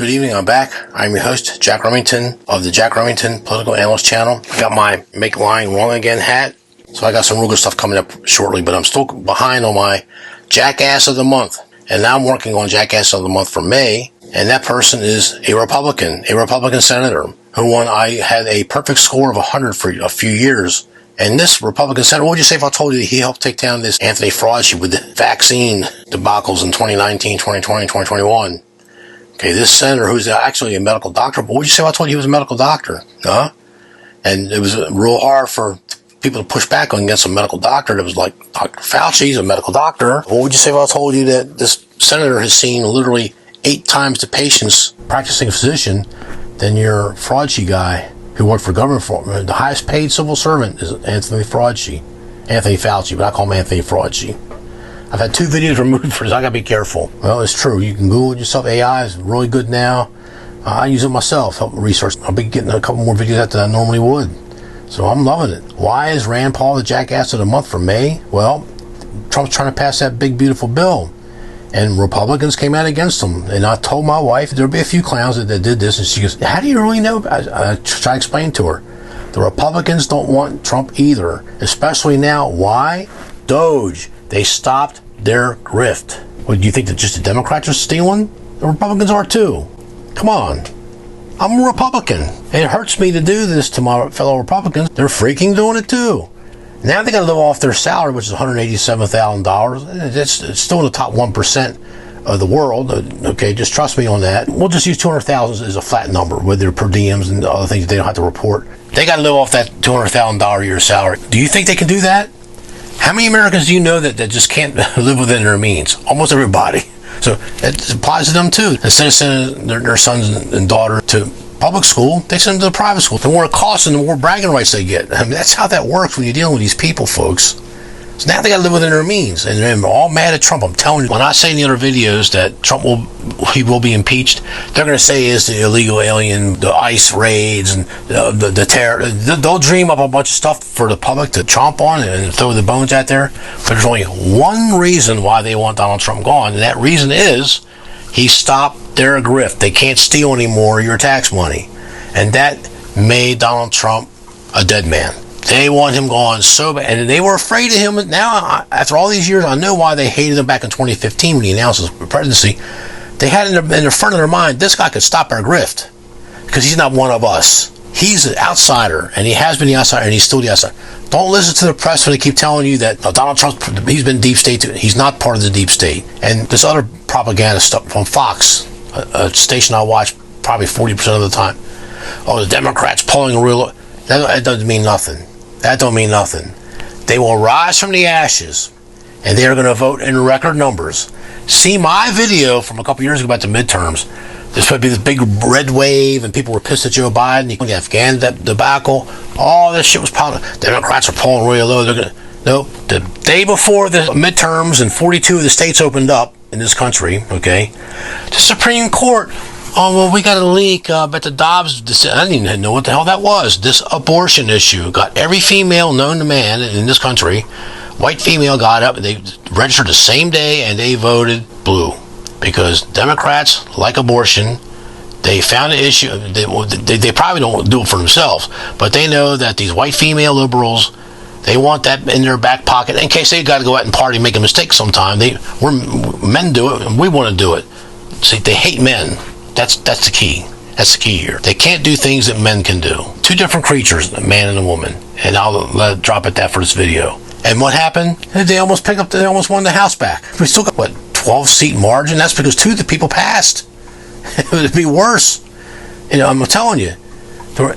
Good evening, I'm back. I'm your host, Jack Remington of the Jack Remington Political Analyst Channel. I got my Make Lying Wrong Again hat, so I got some real good stuff coming up shortly, but I'm still behind on my Jackass of the Month. And now I'm working on Jackass of the Month for May, and that person is a Republican senator who won. I had a perfect score of 100 for a few years. And this Republican senator, what would you say if I told you that he helped take down this Anthony Fauci with the vaccine debacles in 2019, 2020, 2021? Okay, this senator, who's actually a medical doctor, but what would you say if I told you he was a medical doctor? Huh? And it was real hard for people to push back against a medical doctor that was like, Dr. Fauci's a medical doctor. What would you say if I told you that this senator has seen literally 8 times the patients practicing physician than your Fauci guy who worked for government? The highest paid civil servant is Anthony Fauci, but I call him Anthony Fauci. I've had 2 videos removed for this. I gotta be careful. Well, it's true. You can Google it yourself. AI is really good now. I use it myself, help research. I'll be getting a couple more videos out than I normally would. So I'm loving it. Why is Rand Paul the Jackass of the Month for May? Well, Trump's trying to pass that big, beautiful bill. And Republicans came out against him. And I told my wife there'll be a few clowns that did this. And she goes, how do you really know? I try to explain to her. The Republicans don't want Trump either. Especially now. Why? Doge. They stopped their grift. What, do you think that just the Democrats are stealing? The Republicans are too. Come on. I'm a Republican. It hurts me to do this to my fellow Republicans. They're freaking doing it too. Now they got to live off their salary, which is $187,000. It's still in the top 1% of the world. Okay, just trust me on that. We'll just use 200,000 as a flat number, with their per diems and other things they don't have to report. They got to live off that $200,000 a year salary. Do you think they can do that? How many Americans do you know that just can't live within their means? Almost everybody. So it applies to them too. Instead of sending their sons and daughter to public school, they send them to private school. The more it costs and the more bragging rights they get. I mean, that's how that works when you're dealing with these people, folks. So now they got to live within their means, and they're all mad at Trump. I'm telling you, when I say in the other videos that Trump will be impeached, they're going to say is the illegal alien, the ICE raids, and the terror. They'll dream up a bunch of stuff for the public to chomp on and throw the bones out there. But there's only one reason why they want Donald Trump gone, and that reason is he stopped their grift. They can't steal anymore your tax money, and that made Donald Trump a dead man. They want him gone so bad, and they were afraid of him. Now, after all these years, I know why they hated him back in 2015 when he announced his presidency. They had in the front of their mind, this guy could stop our grift because he's not one of us. He's an outsider, and he has been the outsider, and he's still the outsider. Don't listen to the press when they keep telling you that Donald Trump, he's been deep state. He's not part of the deep state. And this other propaganda stuff from Fox, a station I watch probably 40% of the time. Oh, the Democrats polling real. That doesn't mean nothing. That don't mean nothing. They will rise from the ashes, and they are going to vote in record numbers. See my video from a couple years ago about the midterms. This would be this big red wave, and people were pissed at Joe Biden. The Afghan debacle. All this shit was piling. Democrats are polling really low. The day before the midterms, and 42 of the states opened up in this country. Okay, the Supreme Court. Oh, well, we got a leak about the Dobbs decision. I didn't even know what the hell that was. This abortion issue got every female known to man in this country. White female got up, and they registered the same day, and they voted blue. Because Democrats like abortion. They found an issue. They probably don't do it for themselves, but they know that these white female liberals, they want that in their back pocket in case they got to go out and party and make a mistake sometime. Men do it, and we want to do it. See, they hate men. That's the key. That's the key here. They can't do things that men can do. 2 different creatures, a man and a woman. And I'll drop at that for this video. And what happened? They almost won the House back. We still got, 12-seat margin? That's because 2 of the people passed. It would be worse. I'm telling you.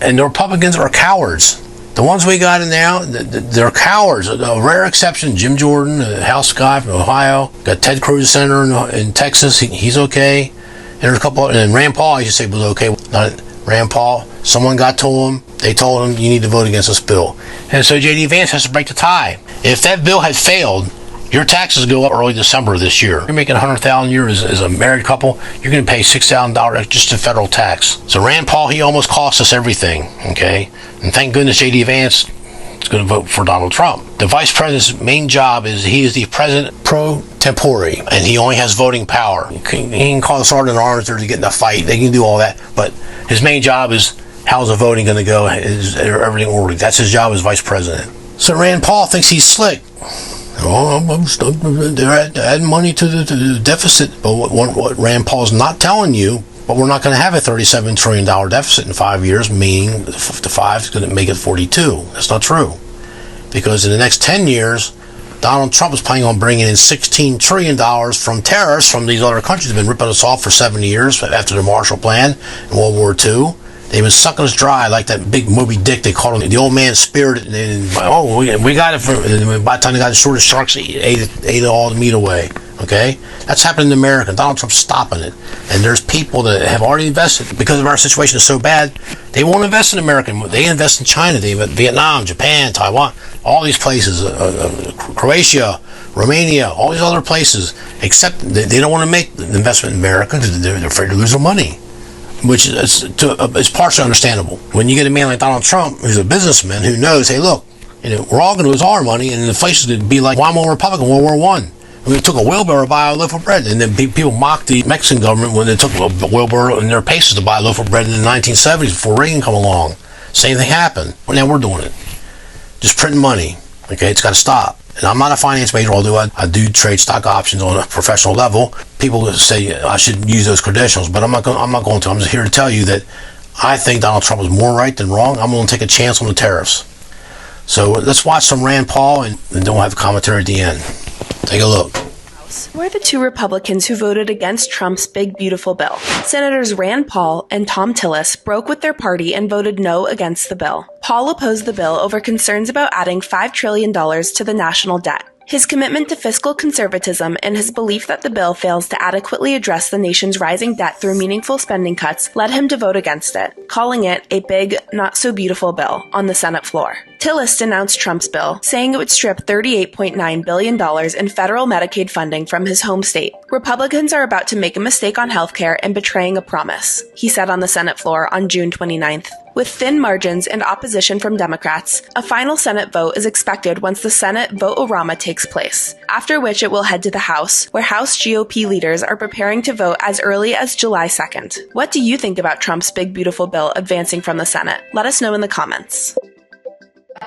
And the Republicans are cowards. The ones we got in now, they're cowards. A rare exception, Jim Jordan, a House guy from Ohio. Got Ted Cruz, senator in Texas. He's okay. And there's a couple, and Rand Paul, I should say, was okay. Not Rand Paul. Someone got to him. They told him, you need to vote against this bill. And so J.D. Vance has to break the tie. If that bill had failed, your taxes go up early December of this year. You're making $100,000 a year as a married couple. You're going to pay $6,000 just in federal tax. So Rand Paul, he almost cost us everything. Okay, and thank goodness J.D. Vance is going to vote for Donald Trump. The vice president's main job is he is the president pro tempore, and he only has voting power. He can call the sergeant at arms there to get in a fight. They can do all that, but his main job is how's the voting going to go? Is everything orderly? That's his job as vice president. So Rand Paul thinks he's slick. They're adding money to the deficit, but what Rand Paul's not telling you, but we're not going to have a $37 trillion deficit in 5 years, meaning the 5 is going to make it 42. That's not true. Because in the next 10 years, Donald Trump is planning on bringing in $16 trillion from tariffs from these other countries that have been ripping us off for 70 years after the Marshall Plan in World War II. They've been sucking us dry like that big Moby Dick. They called him the old man spirit. We got it. By the time they got the short, sharks ate all the meat away. Okay? That's happening in America. Donald Trump's stopping it. And there's people that have already invested. Because of our situation is so bad, they won't invest in America. They invest in China. They invest in Vietnam, Japan, Taiwan, all these places, Croatia, Romania, all these other places. Except they don't want to make the investment in America because they're afraid to lose their money. Which is partially understandable. When you get a man like Donald Trump, who's a businessman, who knows, hey, look, we're all going to lose our money, and the inflation is going to be like Weimar Republic in World War I. We took a wheelbarrow to buy a loaf of bread, and then people mocked the Mexican government when they took a wheelbarrow in their pesos to buy a loaf of bread in the 1970s before Reagan come along. Same thing happened. Well, now we're doing it. Just printing money. Okay, it's got to stop. And I'm not a finance major, although I do trade stock options on a professional level. People say I should use those credentials, but I'm not going to. I'm just here to tell you that I think Donald Trump is more right than wrong. I'm going to take a chance on the tariffs. So let's watch some Rand Paul, and then we'll have a commentary at the end. Take a look. Who are the two Republicans who voted against Trump's big, beautiful bill? Senators Rand Paul and Thom Tillis broke with their party and voted no against the bill. Paul opposed the bill over concerns about adding $5 trillion to the national debt. His commitment to fiscal conservatism and his belief that the bill fails to adequately address the nation's rising debt through meaningful spending cuts led him to vote against it, calling it a big, not-so-beautiful bill on the Senate floor. Tillis denounced Trump's bill, saying it would strip $38.9 billion in federal Medicaid funding from his home state. Republicans are about to make a mistake on healthcare and betraying a promise, he said on the Senate floor on June 29th. With thin margins and opposition from Democrats, a final Senate vote is expected once the Senate vote-o-rama takes place, after which it will head to the House, where House GOP leaders are preparing to vote as early as July 2nd. What do you think about Trump's big, beautiful bill advancing from the Senate? Let us know in the comments.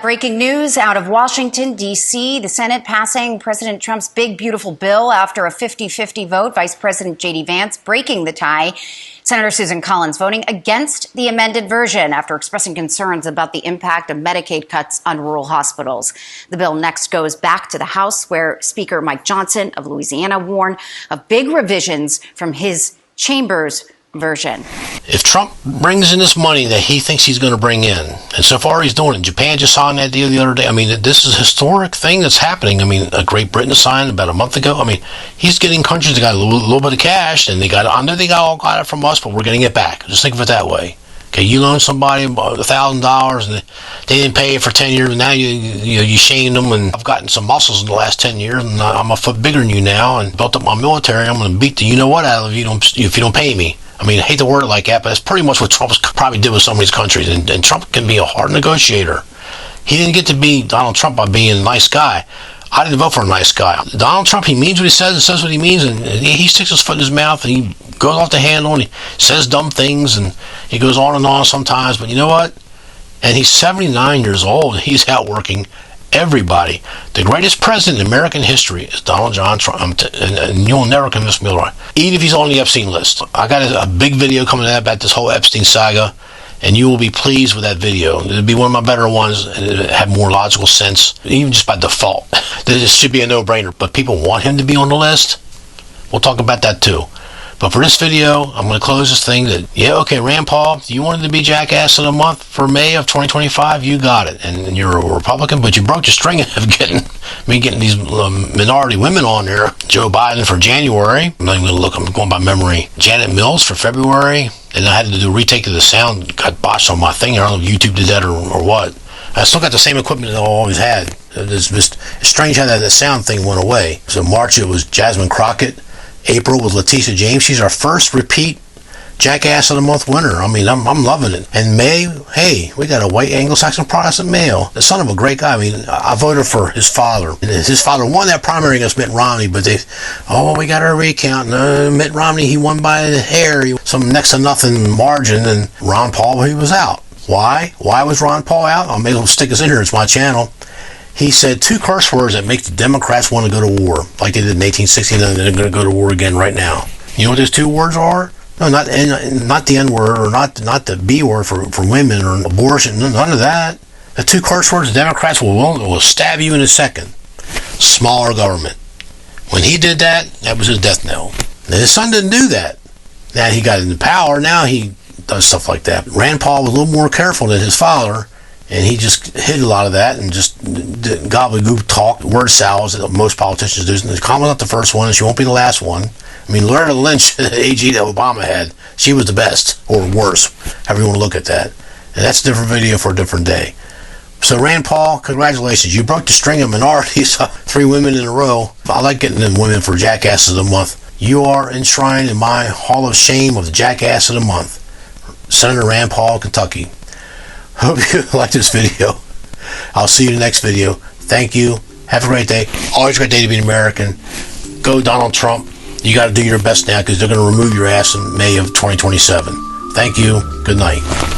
Breaking news out of Washington, D.C., the Senate passing President Trump's big, beautiful bill after a 50-50 vote. Vice President J.D. Vance breaking the tie. Senator Susan Collins voting against the amended version after expressing concerns about the impact of Medicaid cuts on rural hospitals. The bill next goes back to the House, where Speaker Mike Johnson of Louisiana warned of big revisions from his chamber's version. If Trump brings in this money that he thinks he's going to bring in, and so far he's doing it. Japan just signed that deal the other day. I mean, this is a historic thing that's happening. I mean, Great Britain signed about a month ago. I mean, he's getting countries that got a little bit of cash, and I know they all got it from us, but we're getting it back. Just think of it that way. Okay, you loan somebody $1,000 and they didn't pay it for 10 years, and now you shamed them. And I've gotten some muscles in the last 10 years, and I'm a foot bigger than you now, and built up my military. I'm going to beat the you-know-what out of you if you don't pay me. I mean, I hate to word it like that, but that's pretty much what Trump probably did with some of these countries. And Trump can be a hard negotiator. He didn't get to be Donald Trump by being a nice guy. I didn't vote for a nice guy. Donald Trump, he means what he says and says what he means, and he sticks his foot in his mouth, and he goes off the handle, and he says dumb things, and he goes on and on sometimes. But you know what? And he's 79 years old, and he's out working everybody. The greatest president in American history is Donald John Trump, and you'll never convince me otherwise. Even if he's on the Epstein list. I got a big video coming out about this whole Epstein saga, and you will be pleased with that video. It'll be one of my better ones, and it'll have more logical sense, even just by default. This should be a no-brainer, but people want him to be on the list. We'll talk about that too. But for this video, I'm going to close this thing okay, Rand Paul, you wanted to be Jackass of the month for May of 2025, you got it. And you're a Republican, but you broke your string of getting these minority women on there. Joe Biden for January. I'm not even going to look, I'm going by memory. Janet Mills for February. And I had to do a retake of the sound, got botched on my thing. I don't know if YouTube did that or what. I still got the same equipment that I always had. It's strange how that sound thing went away. So March, it was Jasmine Crockett. April was Leticia James. She's our first repeat Jackass of the Month winner. I mean, I'm loving it. And May, hey, we got a white Anglo-Saxon Protestant male, the son of a great guy. I mean, I voted for his father. His father won that primary against Mitt Romney, but we got our recount. Mitt Romney, he won by a hair, some next to nothing margin, and Ron Paul, he was out. Why? Why was Ron Paul out? I'll maybe stick this in here. It's my channel. He said 2 curse words that make the Democrats want to go to war, like they did in 1869, and they're going to go to war again right now. You know what those 2 words are? No, not the N word, or not the B word for women, or abortion. None of that. The 2 curse words the Democrats will stab you in a second. Smaller government. When he did that, that was his death knell. Now, his son didn't do that. Now he got into power. Now he does stuff like that. Rand Paul was a little more careful than his father, and he just hid a lot of that and just gobbledygook talk, word salads that most politicians do. And Kamala's not the first one, and she won't be the last one. I mean, Loretta Lynch, the AG that Obama had, she was the best, or worse, however you want to look at that. And that's a different video for a different day. So Rand Paul, congratulations. You broke the string of minorities, 3 women in a row. I like getting them women for Jackasses of the Month. You are enshrined in my Hall of Shame of the Jackass of the Month. Senator Rand Paul, Kentucky. Hope you like this video. I'll see you in the next video. Thank you. Have a great day. Always a great day to be an American. Go Donald Trump. You got to do your best now because they're going to remove your ass in May of 2027. Thank you. Good night.